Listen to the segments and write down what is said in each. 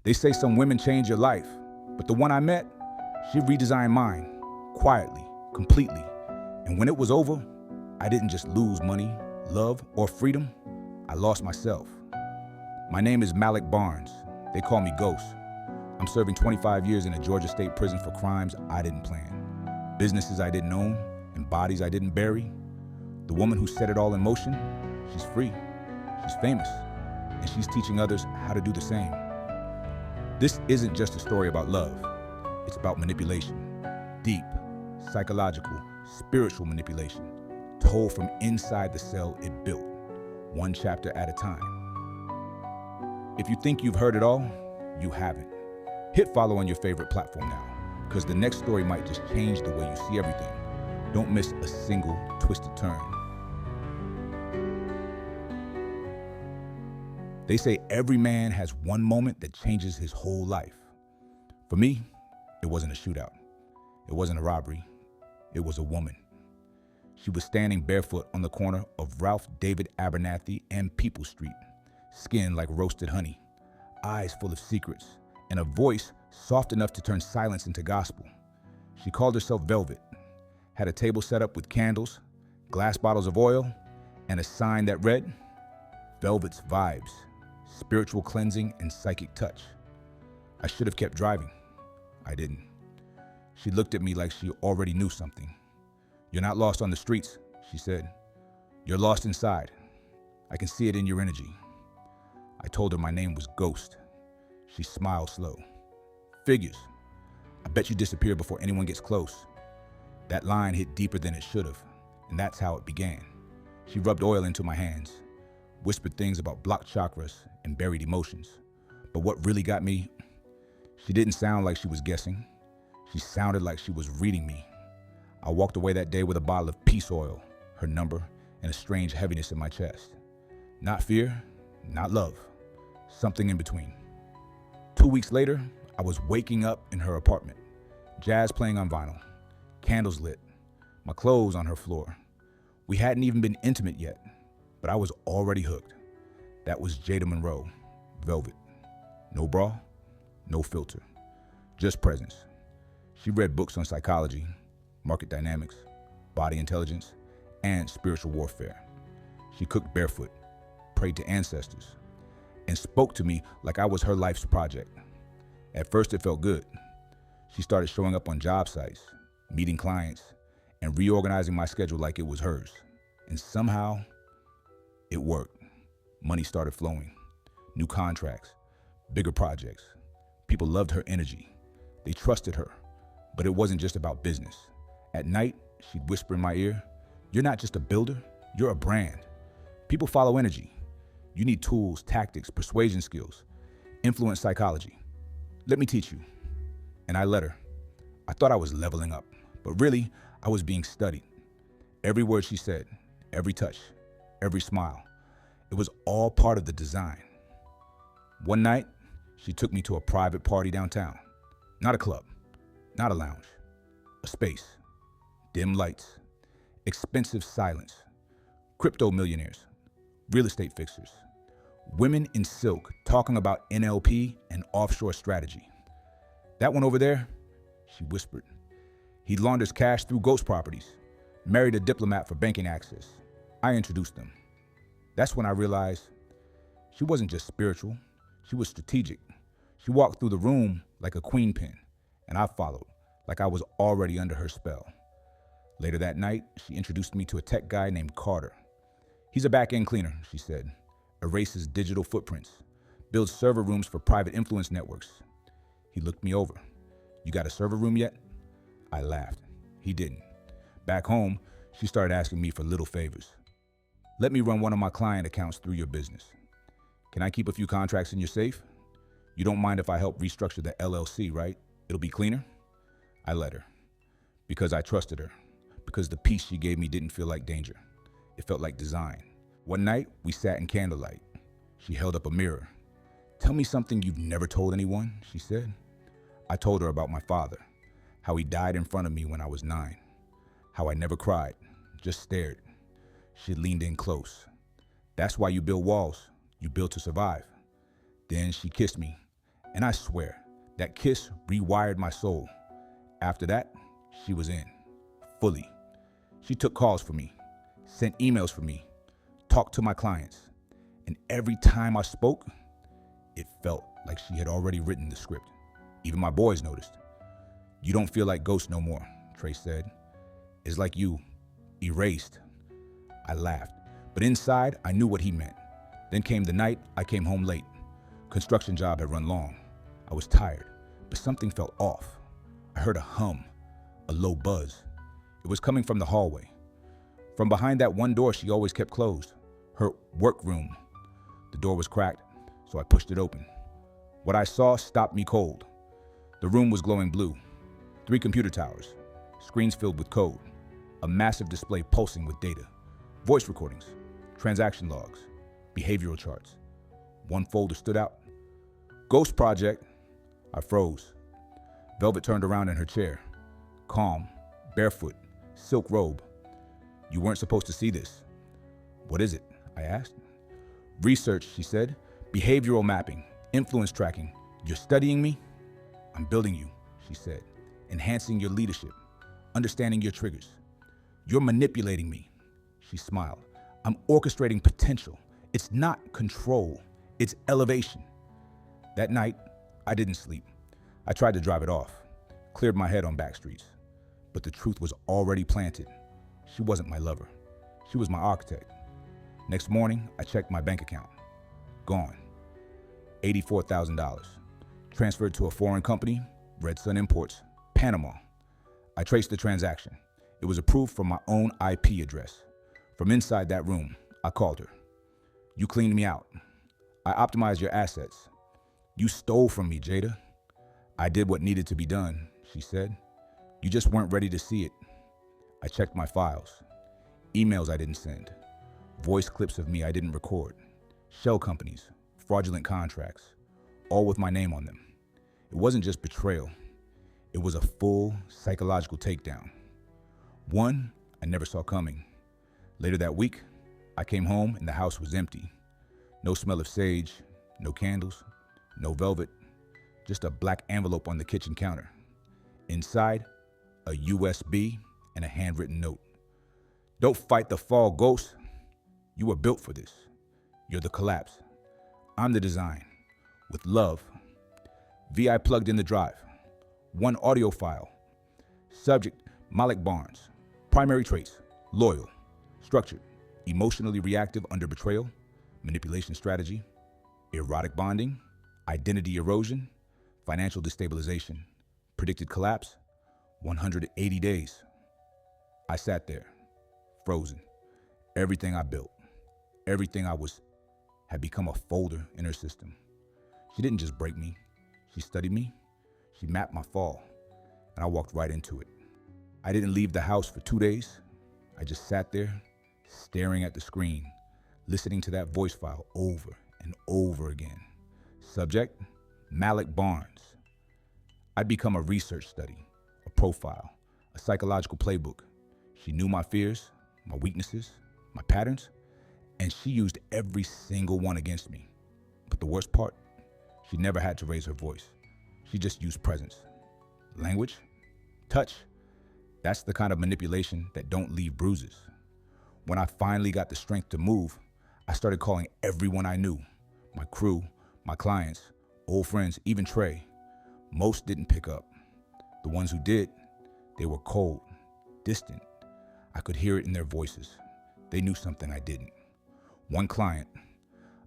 They say some women change your life, but the one I met, she redesigned mine, quietly, completely. And when it was over, I didn't just lose money, love, or freedom. I lost myself. My name is Malik Barnes. They call me Ghost. I'm serving 25 years in a Georgia state prison for crimes I didn't plan, businesses I didn't own, and bodies I didn't bury. The woman who set it all in motion, she's free, she's famous, and she's teaching others how to do the same. This isn't just a story about love. It's about manipulation. Deep, psychological, spiritual manipulation, told from inside the cell it built, one chapter at a time. If you think you've heard it all, you haven't. Hit follow on your favorite platform now, because the next story might just change the way you see everything. Don't miss a single twisted turn. They say every man has one moment that changes his whole life. For me, it wasn't a shootout. It wasn't a robbery. It was a woman. She was standing barefoot on the corner of Ralph David Abernathy and People Street, skin like roasted honey, eyes full of secrets, and a voice soft enough to turn silence into gospel. She called herself Velvet, had a table set up with candles, glass bottles of oil, and a sign that read, Velvet's Vibes, Spiritual Cleansing and Psychic Touch. I should have kept driving. I didn't. She looked at me like she already knew something. You're not lost on the streets, she said. You're lost inside. I can see it in your energy. I told her my name was Ghost. She smiled slow. Figures. I bet you disappear before anyone gets close. That line hit deeper than it should have, and that's how it began. She rubbed oil into my hands, whispered things about blocked chakras and buried emotions. But what really got me, she didn't sound like she was guessing. She sounded like she was reading me. I walked away that day with a bottle of peace oil, her number, and a strange heaviness in my chest. Not fear, not love, something in between. 2 weeks later, I was waking up in her apartment, jazz playing on vinyl, candles lit, my clothes on her floor. We hadn't even been intimate yet, but I was already hooked. That was Jada Monroe, Velvet. No bra, no filter, just presence. She read books on psychology, market dynamics, body intelligence, and spiritual warfare. She cooked barefoot, prayed to ancestors, and spoke to me like I was her life's project. At first it felt good. She started showing up on job sites, meeting clients, and reorganizing my schedule like it was hers. And somehow, it worked. Money started flowing, new contracts, bigger projects. People loved her energy. They trusted her, but it wasn't just about business. At night, she'd whisper in my ear, "You're not just a builder, you're a brand. People follow energy. You need tools, tactics, persuasion skills, influence psychology. Let me teach you." And I let her. I thought I was leveling up, but really, I was being studied. Every word she said, every touch, every smile, it was all part of the design. One night, she took me to a private party downtown. Not a club, not a lounge, a space. Dim lights, expensive silence, crypto millionaires, real estate fixers, women in silk talking about NLP and offshore strategy. "That one over there," she whispered. "He launders cash through ghost properties, married a diplomat for banking access." I introduced them. That's when I realized she wasn't just spiritual, she was strategic. She walked through the room like a queen pin, and I followed, like I was already under her spell. Later that night, she introduced me to a tech guy named Carter. "He's a back-end cleaner," she said, "erases digital footprints, builds server rooms for private influence networks." He looked me over. "You got a server room yet?" I laughed. He didn't. Back home, she started asking me for little favors. "Let me run one of my client accounts through your business. Can I keep a few contracts in your safe? You don't mind if I help restructure the LLC, right? It'll be cleaner?" I let her. Because I trusted her. Because the peace she gave me didn't feel like danger. It felt like design. One night, we sat in candlelight. She held up a mirror. "Tell me something you've never told anyone," she said. I told her about my father, how he died in front of me when I was 9, how I never cried, just stared. She leaned in close. "That's why you build walls. You build to survive." Then she kissed me, And I swear, that kiss rewired my soul. After that, she was in, fully. She took calls for me, sent emails for me, talked to my clients. And every time I spoke, it felt like she had already written the script. Even my boys noticed. "You don't feel like Ghost no more," Trey said. "It's like you, erased." I laughed, but inside I knew what he meant. Then came the night I came home late. Construction job had run long. I was tired, but something felt off. I heard a hum, a low buzz. It was coming from the hallway. From behind that one door she always kept closed, her workroom. The door was cracked, so I pushed it open. What I saw stopped me cold. The room was glowing blue. 3 computer towers, screens filled with code, a massive display pulsing with data, voice recordings, transaction logs, behavioral charts. One folder stood out. "Ghost Project." I froze. Velvet turned around in her chair, calm, barefoot, silk robe. "You weren't supposed to see this." "What is it?" I asked. "Research," she said. "Behavioral mapping, influence tracking. You're studying me?" "I'm building you," she said. "Enhancing your leadership, understanding your triggers. You're manipulating me." She smiled. "I'm orchestrating potential. It's not control, it's elevation." That night, I didn't sleep. I tried to drive it off, cleared my head on back streets. But the truth was already planted. She wasn't my lover. She was my architect. Next morning, I checked my bank account. Gone. $84,000. Transferred to a foreign company, Red Sun Imports, Panama. I traced the transaction. It was approved from my own IP address. From inside that room, I called her. "You cleaned me out. I optimized your assets. You stole from me, Jada." "I did what needed to be done," she said. "You just weren't ready to see it." I checked my files. Emails I didn't send. Voice clips of me I didn't record. Shell companies, fraudulent contracts, all with my name on them. It wasn't just betrayal. It was a full psychological takedown. One I never saw coming. Later that week, I came home and the house was empty. No smell of sage, no candles, no velvet, just a black envelope on the kitchen counter. Inside, a USB and a handwritten note. "Don't fight the fall, Ghost. You were built for this. You're the collapse. I'm the design. With love." VI plugged in the drive. 1 audio file. Subject, Malik Barnes. Primary traits, loyal. Structured, emotionally reactive under betrayal, manipulation strategy, erotic bonding, identity erosion, financial destabilization, predicted collapse, 180 days. I sat there, frozen. Everything I built, everything I was, had become a folder in her system. She didn't just break me. She studied me. She mapped my fall, and I walked right into it. I didn't leave the house for 2 days. I just sat there, staring at the screen, listening to that voice file over and over again. Subject, Malik Barnes. I'd become a research study, a profile, a psychological playbook. She knew my fears, my weaknesses, my patterns, and she used every single one against me. But the worst part, she never had to raise her voice. She just used presence. Language, touch, that's the kind of manipulation that don't leave bruises. When I finally got the strength to move, I started calling everyone I knew, my crew, my clients, old friends, even Trey. Most didn't pick up. The ones who did, they were cold, distant. I could hear it in their voices. They knew something I didn't. One client,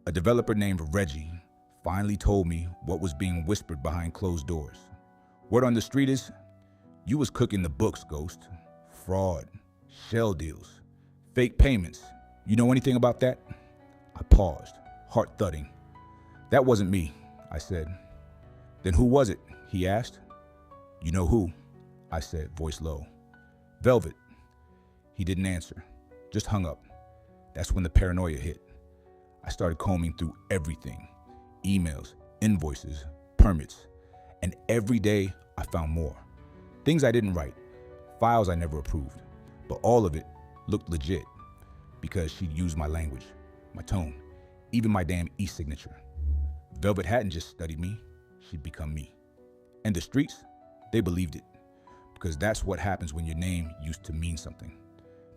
a developer named Reggie, finally told me what was being whispered behind closed doors. Word on the street is, you was cooking the books, Ghost. Fraud, shell deals, fake payments. You know anything about that? I paused, heart thudding. That wasn't me, I said. Then who was it? He asked. You know who? I said, voice low. Velvet. He didn't answer, just hung up. That's when the paranoia hit. I started combing through everything. Emails, invoices, permits. And every day I found more. Things I didn't write, files I never approved. But all of it looked legit because she'd used my language, my tone, even my damn e-signature. Velvet hadn't just studied me, she'd become me. And the streets, they believed it, because that's what happens when your name used to mean something.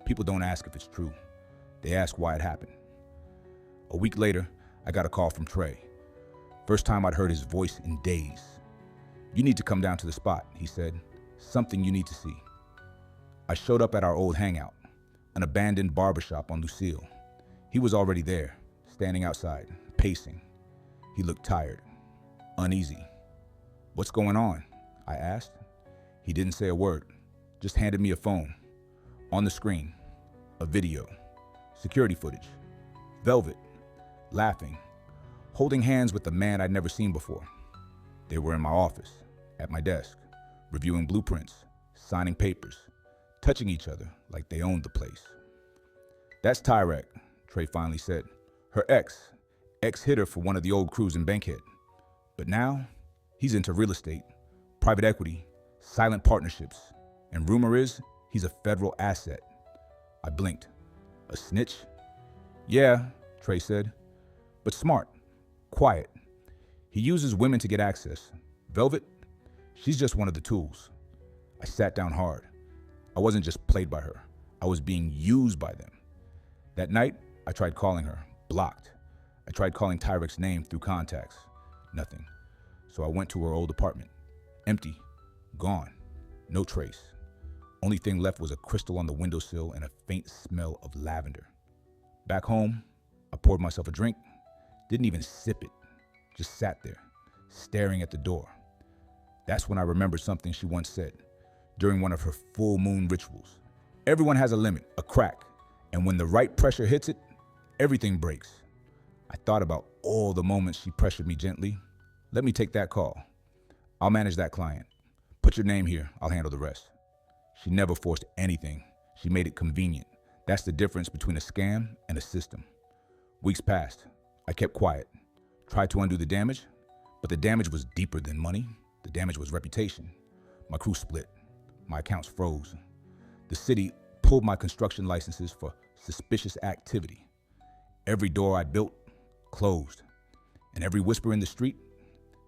People don't ask if it's true. They ask why it happened. A week later, I got a call from Trey. First time I'd heard his voice in days. "You need to come down to the spot," he said. "Something you need to see." I showed up at our old hangout, an abandoned barbershop on Lucille. He was already there, standing outside, pacing. He looked tired, uneasy. "What's going on?" I asked. He didn't say a word, just handed me a phone. On the screen, a video, security footage, Velvet, laughing, holding hands with a man I'd never seen before. They were in my office, at my desk, reviewing blueprints, signing papers, touching each other like they owned the place. "That's Tyrek," Trey finally said. "Her ex hit her for one of the old crews in Bankhead. But now, he's into real estate, private equity, silent partnerships, and rumor is he's a federal asset." I blinked. "A snitch?" "Yeah," Trey said, "but smart, quiet. He uses women to get access. Velvet, she's just one of the tools." I sat down hard. I wasn't just played by her. I was being used by them. That night, I tried calling her, blocked. I tried calling Tyrek's name through contacts. Nothing. So I went to her old apartment. Empty. Gone. No trace. Only thing left was a crystal on the windowsill and a faint smell of lavender. Back home, I poured myself a drink. Didn't even sip it. Just sat there, staring at the door. That's when I remembered something she once said during one of her full moon rituals. Everyone has a limit, a crack, and when the right pressure hits it, everything breaks. I thought about all the moments she pressured me gently. "Let me take that call. I'll manage that client. Put your name here, I'll handle the rest." She never forced anything. She made it convenient. That's the difference between a scam and a system. Weeks passed. I kept quiet. Tried to undo the damage, but the damage was deeper than money. The damage was reputation. My crew split. My accounts froze. The city pulled my construction licenses for suspicious activity. Every door I built closed, and every whisper in the street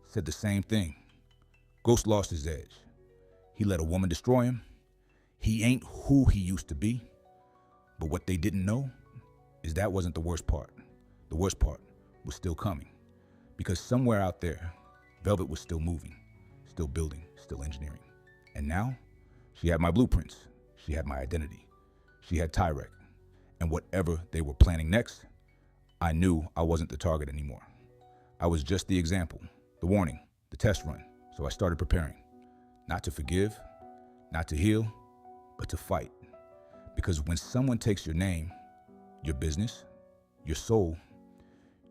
said the same thing. Ghost lost his edge. He let a woman destroy him. He ain't who he used to be. But what they didn't know is that wasn't the worst part. The worst part was still coming. Because somewhere out there, Velvet was still moving, still building, still engineering. And now, she had my blueprints. She had my identity. She had Tyrek. And whatever they were planning next, I knew I wasn't the target anymore. I was just the example, the warning, the test run. So I started preparing. Not to forgive, not to heal, but to fight. Because when someone takes your name, your business, your soul,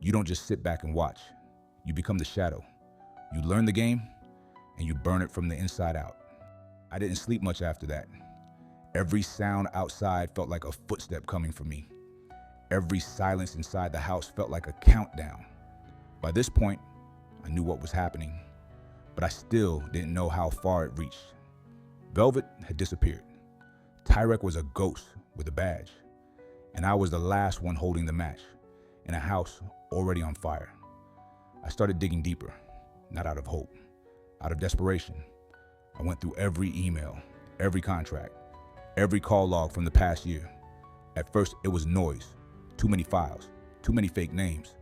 you don't just sit back and watch. You become the shadow. You learn the game, and you burn it from the inside out. I didn't sleep much after that. Every sound outside felt like a footstep coming for me. Every silence inside the house felt like a countdown. By this point, I knew what was happening, but I still didn't know how far it reached. Velvet had disappeared. Tyrek was a ghost with a badge, and I was the last one holding the match in a house already on fire. I started digging deeper, not out of hope, out of desperation. I went through every email, every contract, every call log from the past year. At first, it was noise, too many files, too many fake names.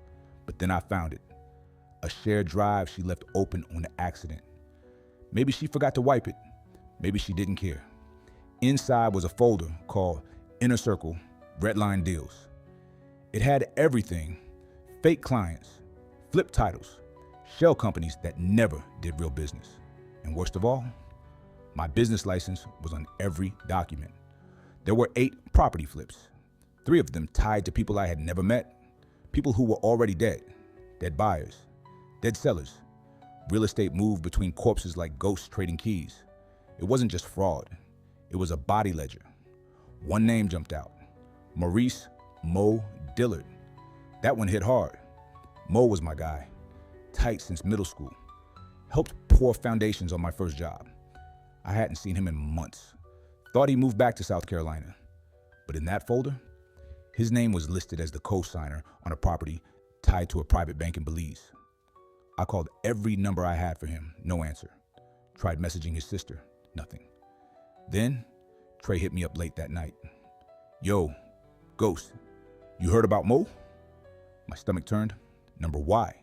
But then I found it, a shared drive she left open on accident. Maybe she forgot to wipe it. Maybe she didn't care. Inside was a folder called Inner Circle Redline Deals. It had everything: fake clients, flip titles, shell companies that never did real business. And worst of all, my business license was on every document. There were 8 property flips, 3 of them tied to people I had never met, people who were already dead buyers, dead sellers. Real estate moved between corpses like ghosts trading keys. It wasn't just fraud, it was a body ledger. One name jumped out: Maurice Mo Dillard. That one hit hard. Mo was my guy, tight since middle school. Helped pour foundations on my first job. I hadn't seen him in months. Thought he moved back to South Carolina. But in that folder, his name was listed as the co-signer on a property tied to a private bank in Belize. I called every number I had for him, no answer. Tried messaging his sister, nothing. Then, Trey hit me up late that night. Yo, Ghost, you heard about Mo? My stomach turned. Number Y.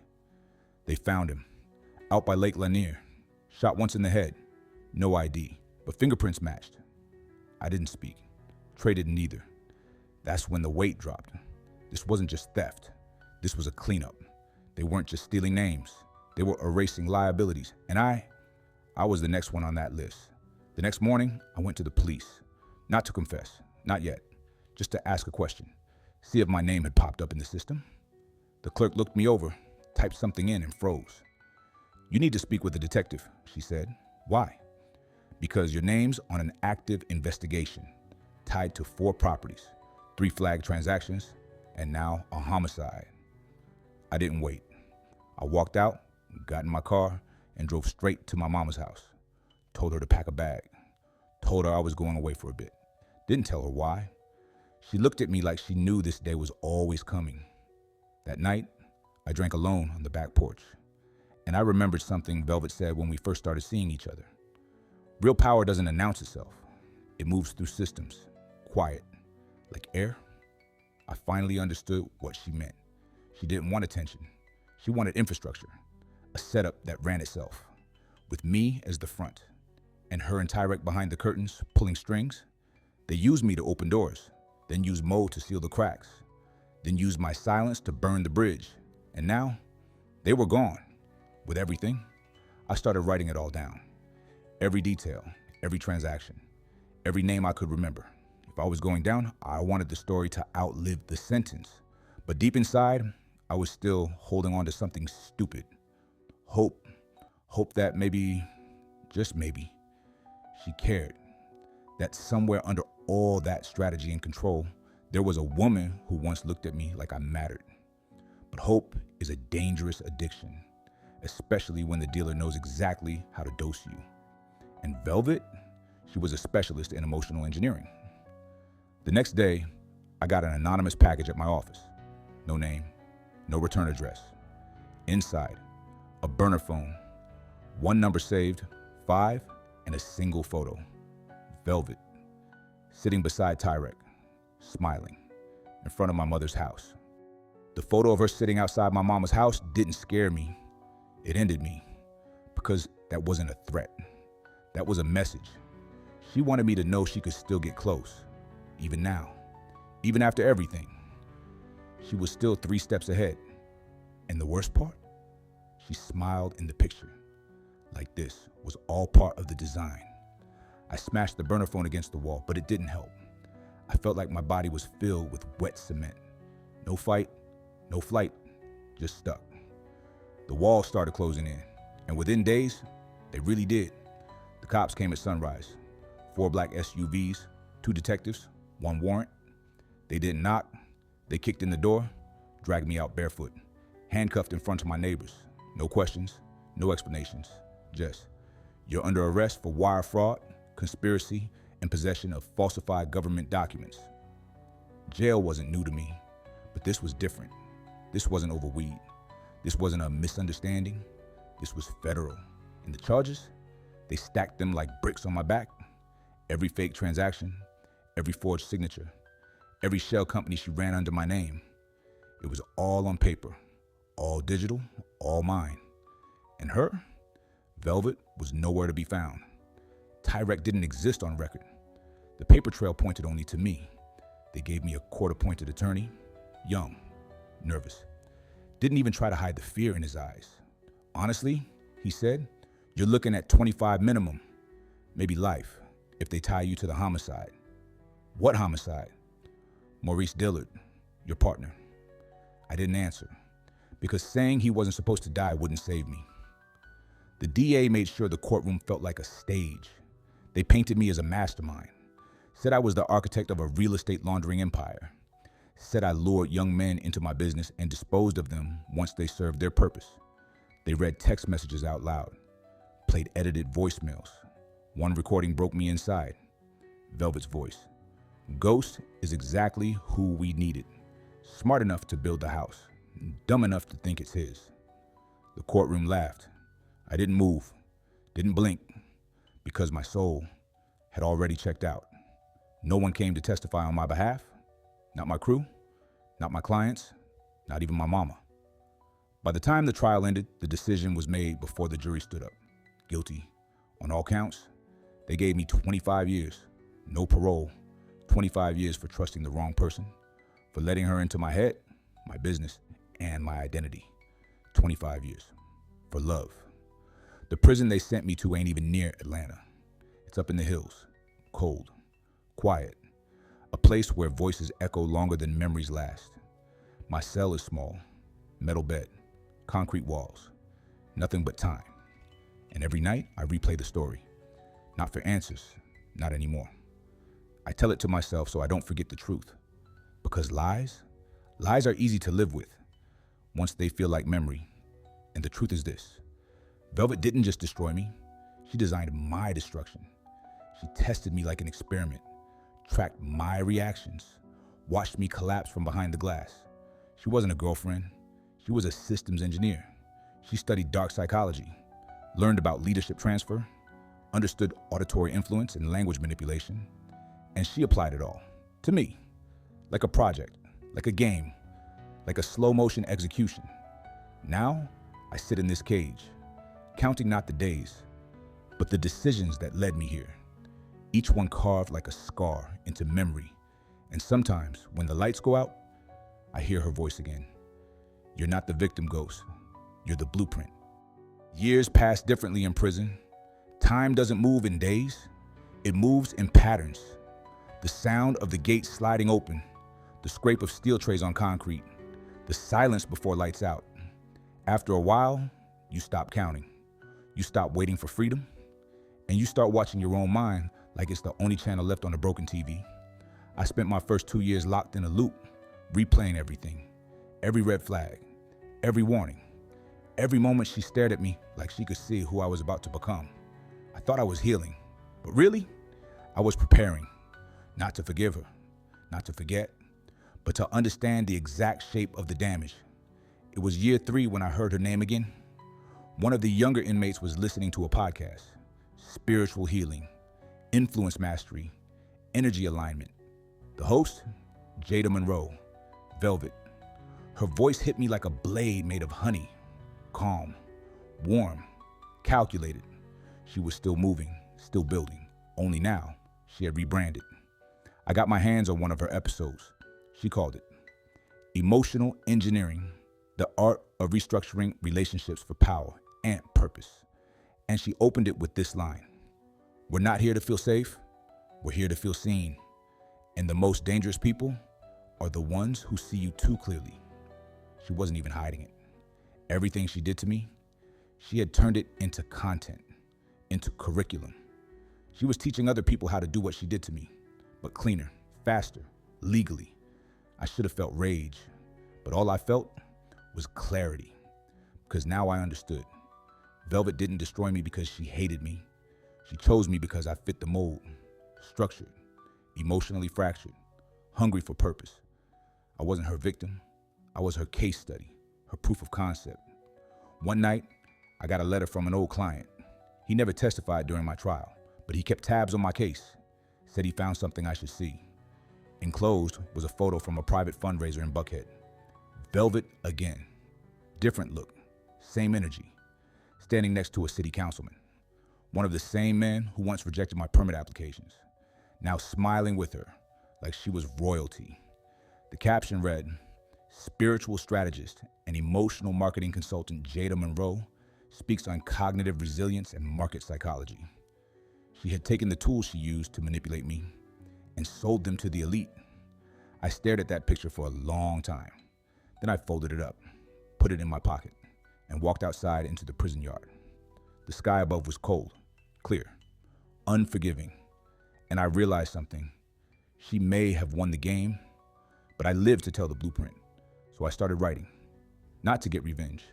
They found him, out by Lake Lanier. Shot once in the head, no ID, but fingerprints matched. I didn't speak. Trey didn't either. That's when the weight dropped. This wasn't just theft. This was a cleanup. They weren't just stealing names. They were erasing liabilities. And I was the next one on that list. The next morning, I went to the police. Not to confess, not yet. Just to ask a question. See if my name had popped up in the system. The clerk looked me over, typed something in and froze. You need to speak with a detective, she said. Why? Because your name's on an active investigation, tied to 4 properties, 3 flagged transactions, and now a homicide. I didn't wait. I walked out, got in my car, and drove straight to my mama's house. Told her to pack a bag. Told her I was going away for a bit. Didn't tell her why. She looked at me like she knew this day was always coming. That night, I drank alone on the back porch. And I remembered something Velvet said when we first started seeing each other. Real power doesn't announce itself. It moves through systems, quiet, like air. I finally understood what she meant. She didn't want attention. She wanted infrastructure, a setup that ran itself, with me as the front, and her and Tyrek behind the curtains, pulling strings. They used me to open doors, then used Mo to seal the cracks, then used my silence to burn the bridge. And now, they were gone. With everything, I started writing it all down. Every detail, every transaction, every name I could remember. If I was going down, I wanted the story to outlive the sentence. But deep inside, I was still holding on to something stupid. Hope that maybe, just maybe, she cared. That somewhere under all that strategy and control, there was a woman who once looked at me like I mattered. But hope is a dangerous addiction, especially when the dealer knows exactly how to dose you. And Velvet, she was a specialist in emotional engineering. The next day, I got an anonymous package at my office. No name, no return address. Inside, a burner phone, 1 number saved, 5, and a single photo. Velvet, sitting beside Tyrek, smiling, in front of my mother's house. The photo of her sitting outside my mama's house didn't scare me. It ended me, because that wasn't a threat. That was a message. She wanted me to know she could still get close, even now, even after everything. She was still 3 steps ahead. And the worst part? She smiled in the picture, like this was all part of the design. I smashed the burner phone against the wall, but it didn't help. I felt like my body was filled with wet cement. No fight, no flight, just stuck. The walls started closing in, and within days, they really did. The cops came at sunrise. 4 black SUVs, 2 detectives, 1 warrant. They didn't knock. They kicked in the door, dragged me out barefoot, handcuffed in front of my neighbors. No questions, no explanations. Just, you're under arrest for wire fraud, conspiracy, and possession of falsified government documents. Jail wasn't new to me, but this was different. This wasn't over weed. This wasn't a misunderstanding. This was federal. And the charges, they stacked them like bricks on my back. Every fake transaction, every forged signature, every shell company she ran under my name. It was all on paper, all digital, all mine. And her, Velvet, was nowhere to be found. Tyrek didn't exist on record. The paper trail pointed only to me. They gave me a court-appointed attorney, young, nervous. Didn't even try to hide the fear in his eyes. Honestly, he said, you're looking at 25 minimum, maybe life, if they tie you to the homicide. What homicide? Maurice Dillard, your partner. I didn't answer, because saying he wasn't supposed to die wouldn't save me. The DA made sure the courtroom felt like a stage. They painted me as a mastermind, said I was the architect of a real estate laundering empire, said I lured young men into my business and disposed of them once they served their purpose. They read text messages out loud, played edited voicemails. One recording broke me inside. Velvet's voice. Ghost is exactly who we needed. Smart enough to build the house, dumb enough to think it's his. The courtroom laughed. I didn't move, didn't blink, because my soul had already checked out. No one came to testify on my behalf. Not my crew, not my clients, not even my mama. By the time the trial ended, the decision was made before the jury stood up. Guilty on all counts. They gave me 25 years, no parole, 25 years for trusting the wrong person, for letting her into my head, my business, and my identity. 25 years for love. The prison they sent me to ain't even near Atlanta. It's up in the hills, cold, quiet, a place where voices echo longer than memories last. My cell is small, metal bed, concrete walls, nothing but time. And every night I replay the story, not for answers, not anymore. I tell it to myself so I don't forget the truth. Because lies are easy to live with once they feel like memory. And the truth is this: Velvet didn't just destroy me, she designed my destruction. She tested me like an experiment, tracked my reactions, watched me collapse from behind the glass. She wasn't a girlfriend, she was a systems engineer. She studied dark psychology, learned about leadership transfer, understood auditory influence and language manipulation, and she applied it all to me, like a project, like a game, like a slow motion execution. Now, I sit in this cage, counting not the days, but the decisions that led me here, each one carved like a scar into memory. And sometimes, when the lights go out, I hear her voice again. You're not the victim, ghost. You're the blueprint. Years pass differently in prison. Time doesn't move in days. It moves in patterns. The sound of the gate sliding open, the scrape of steel trays on concrete, the silence before lights out. After a while, you stop counting. You stop waiting for freedom, and you start watching your own mind like it's the only channel left on a broken TV. I spent my first 2 years locked in a loop, replaying everything, every red flag, every warning, every moment she stared at me like she could see who I was about to become. I thought I was healing, but really, I was preparing, not to forgive her, not to forget, but to understand the exact shape of the damage. It was year 3 when I heard her name again. One of the younger inmates was listening to a podcast, spiritual healing, influence mastery, energy alignment. The host, Jada Monroe, Velvet. Her voice hit me like a blade made of honey, calm, warm, calculated. She was still moving, still building, only now she had rebranded. I got my hands on one of her episodes. She called it Emotional Engineering, the Art of Restructuring Relationships for Power and Purpose. And she opened it with this line: we're not here to feel safe, we're here to feel seen. And the most dangerous people are the ones who see you too clearly. She wasn't even hiding it. Everything she did to me, she had turned it into content, into curriculum. She was teaching other people how to do what she did to me, but cleaner, faster, legally. I should have felt rage, but all I felt was clarity, because now I understood. Velvet didn't destroy me because she hated me. She chose me because I fit the mold, structured, emotionally fractured, hungry for purpose. I wasn't her victim. I was her case study, her proof of concept. One night, I got a letter from an old client. He never testified during my trial, but he kept tabs on my case, said he found something I should see. Enclosed was a photo from a private fundraiser in Buckhead. Velvet again. Different look, same energy. Standing next to a city councilman. One of the same men who once rejected my permit applications. Now smiling with her like she was royalty. The caption read, spiritual strategist and emotional marketing consultant Jada Monroe speaks on cognitive resilience and market psychology. She had taken the tools she used to manipulate me and sold them to the elite. I stared at that picture for a long time. Then I folded it up, put it in my pocket, and walked outside into the prison yard. The sky above was cold, clear, unforgiving, and I realized something. She may have won the game, but I lived to tell the blueprint. So I started writing, not to get revenge,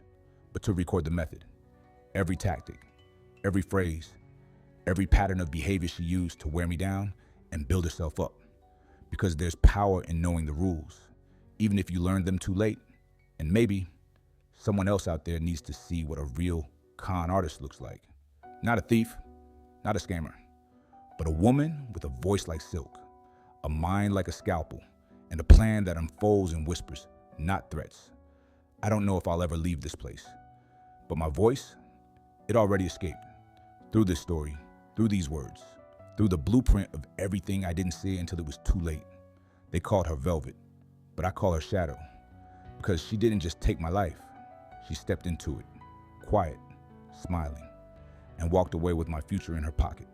but to record the method. Every tactic, every phrase, every pattern of behavior she used to wear me down and build herself up. Because there's power in knowing the rules, even if you learn them too late, and maybe Someone else out there needs to see what a real con artist looks like. Not a thief, not a scammer, but a woman with a voice like silk, a mind like a scalpel, and a plan that unfolds in whispers, not threats. I don't know if I'll ever leave this place, but my voice, it already escaped. Through this story, through these words, through the blueprint of everything I didn't see until it was too late. They called her Velvet, but I call her Shadow, because she didn't just take my life. She stepped into it, quiet, smiling, and walked away with my future in her pocket.